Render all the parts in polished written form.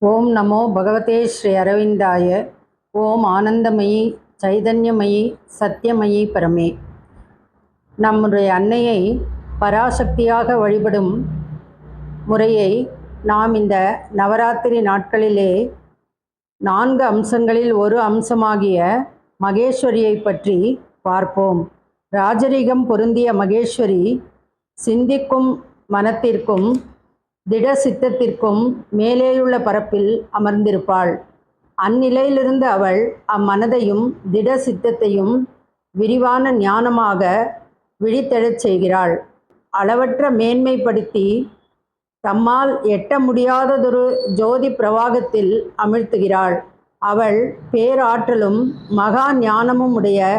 ஓம் நமோ பகவதே ஸ்ரீ அரவிந்தாய. ஓம் ஆனந்தமயி சைதன்யமயி சத்தியமயி பரமே. நம்முடைய அன்னையை பராசக்தியாக வழிபடும் முறையை நாம் இந்த நவராத்திரி நாட்களிலே 4 அம்சங்களில் ஒரு அம்சமாகிய மகேஸ்வரியை பற்றி பார்ப்போம். ராஜரிகம் பொருந்திய மகேஸ்வரி சிந்திக்கும் மனத்திற்கும் திட சித்தத்திற்கும் மேலேயுள்ள பரப்பில் அமர்ந்திருப்பாள். அந்நிலையிலிருந்து அவள் அம்மனதையும் திட சித்தத்தையும் விரிவான ஞானமாக விழித்தெழச் செய்கிறாள். அளவற்ற மேன்மைப்படுத்தி தம்மால் எட்ட முடியாததொரு ஜோதி பிரவாகத்தில் அமிழ்த்துகிறாள். அவள் பேராற்றலும் மகா ஞானமும் உடைய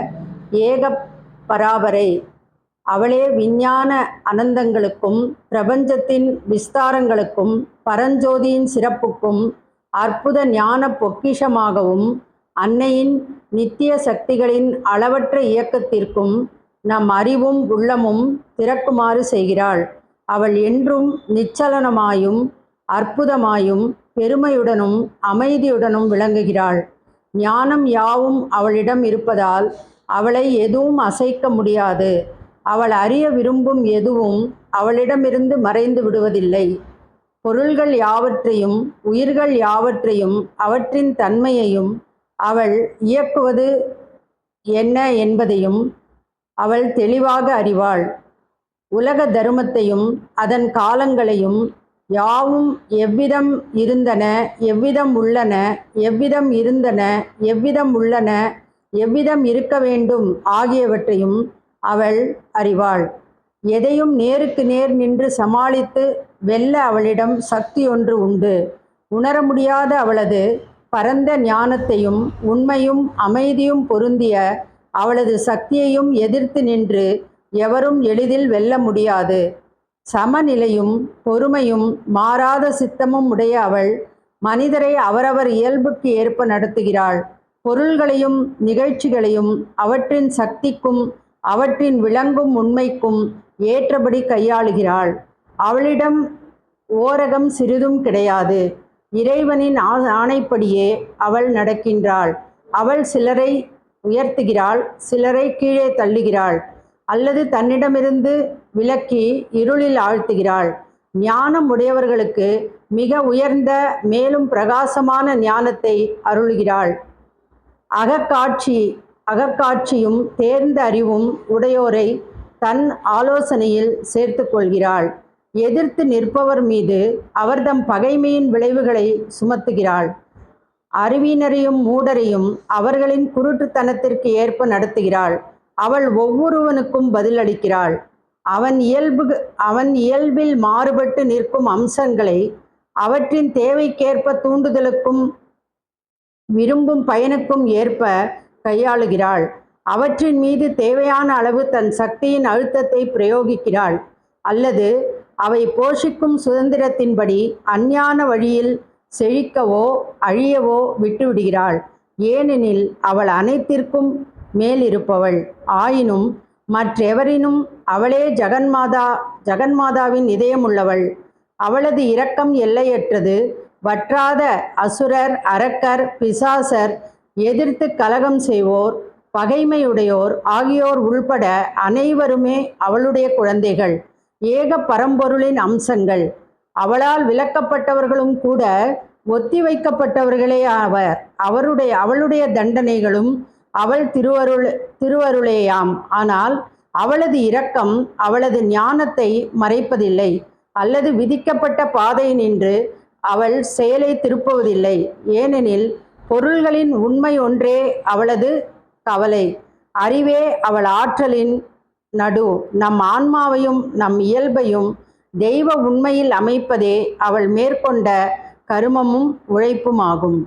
ஏக பராபரை. அவளே விஞ்ஞான அனந்தங்களுக்கும் பிரபஞ்சத்தின் விஸ்தாரங்களுக்கும் பரஞ்சோதியின் சிறப்புக்கும் அற்புத ஞான பொக்கிஷமாகவும் அன்னையின் நித்திய சக்திகளின் அளவற்ற இயக்கத்திற்கும் நம் அறிவும் உள்ளமும் திறக்குமாறு செய்கிறாள். அவள் என்றும் நிச்சலனமாயும் அற்புதமாயும் பெருமையுடனும் அமைதியுடனும் விளங்குகிறாள். ஞானம் யாவும் அவளிடம் இருப்பதால் அவளை எதுவும் அசைக்க முடியாது. அவள் அறிய விரும்பும் எதுவும் அவளிடமிருந்து மறைந்து விடுவதில்லை. பொருள்கள் யாவற்றையும் உயிர்கள் யாவற்றையும் அவற்றின் தன்மையையும் அவள் இயக்குவது என்ன என்பதையும் அவள் தெளிவாக அறிவாள். உலக தருமத்தையும் அதன் காலங்களையும் யாவும் எவ்விதம் இருந்தன, எவ்விதம் உள்ளன, எவ்விதம் இருந்தன, எவ்விதம் உள்ளன, எவ்விதம் இருக்க வேண்டும் ஆகியவற்றையும் அவள் அறிவாள். எதையும் நேருக்கு நேர் நின்று சமாளித்து வெல்ல அவளிடம் சக்தி ஒன்று உண்டு. உணர முடியாத அவளது பரந்த ஞானத்தையும் உண்மையும் அமைதியும் பொருந்திய அவளது சக்தியையும் எதிர்த்து நின்று எவரும் எளிதில் வெல்ல முடியாது. சமநிலையும் பொறுமையும் மாறாத சித்தமும் உடைய அவள் மனிதரை அவரவர் இயல்புக்கு ஏற்ப நடத்துகிறாள். பொருள்களையும் நிகழ்ச்சிகளையும் அவற்றின் சக்திக்கும் அவற்றின் விளங்கும் உண்மைக்கும் ஏற்றபடி கையாளுகிறாள். அவளிடம் ஓரகம் சிறிதும் கிடையாது. இறைவனின் ஆணைப்படியே அவள் நடக்கின்றாள். அவள் சிலரை உயர்த்துகிறாள், சிலரை கீழே தள்ளுகிறாள், அல்லது தன்னிடமிருந்து விலக்கி இருளில் ஆழ்த்துகிறாள். ஞானம் உடையவர்களுக்கு மிக உயர்ந்த மேலும் பிரகாசமான ஞானத்தை அருளுகிறாள். அகக்காட்சியும் தேர்ந்த அறிவும் உடையோரை தன் ஆலோசனையில் சேர்த்து கொள்கிறாள். எதிர்த்து நிற்பவர் மீது அவர்தம் பகைமையின் விளைவுகளை சுமத்துகிறாள். அறிவினரையும் மூடரையும் அவர்களின் குருட்டுத்தனத்திற்கு ஏற்ப நடத்துகிறாள். அவள் ஒவ்வொருவனுக்கும் பதிலளிக்கிறாள். அவன் இயல்பில் மாறுபட்டு நிற்கும் அம்சங்களை அவற்றின் தேவைக்கேற்ப தூண்டுதலுக்கும் விரும்பும் பயனுக்கும் ஏற்ப கையாளுகிறாள். அவற்றின் மீது தேவையான அளவு தன் சக்தியின் அழுத்தத்தை பிரயோகிக்கிறாள். அல்லது அவை போஷிக்கும் சுதந்திரத்தின்படி அஞ்ஞான வழியில் செழிக்கவோ அழியவோ விட்டுவிடுகிறாள். ஏனெனில் அவள் அனைத்திற்கும் மேலிருப்பவள். ஆயினும் மற்றெவரினும் அவளே ஜெகன்மாதாவின் இதயமுள்ளவள். அவளது இரக்கம் எல்லையற்றது. வற்றாத அசுரர், அரக்கர், பிசாசர், எதிர்த்து கலகம் செய்வோர், பகைமையுடையோர் ஆகியோர் உள்பட அனைவருமே அவளுடைய குழந்தைகள், ஏக பரம்பொருளின் அம்சங்கள். அவளால் விலக்கப்பட்டவர்களும் கூட ஒத்திவைக்கப்பட்டவர்களே ஆவர். அவளுடைய தண்டனைகளும் அவள் திருவருளேயாம். ஆனால் அவளது இரக்கம் அவளது ஞானத்தை மறைப்பதில்லை, அல்லது விதிக்கப்பட்ட பாதை நின்று அவள் செயலை திருப்புவதில்லை. ஏனெனில் பொருள்களின் உண்மை ஒன்றே அவளது கவலை. அறிவே அவள் ஆற்றலின் நடு. நம் ஆன்மாவையும் நம் இயல்பையும் தெய்வ உண்மையில் அமைப்பதே அவள் மேற்கொண்ட கருமமும் உழைப்பும் ஆகும்.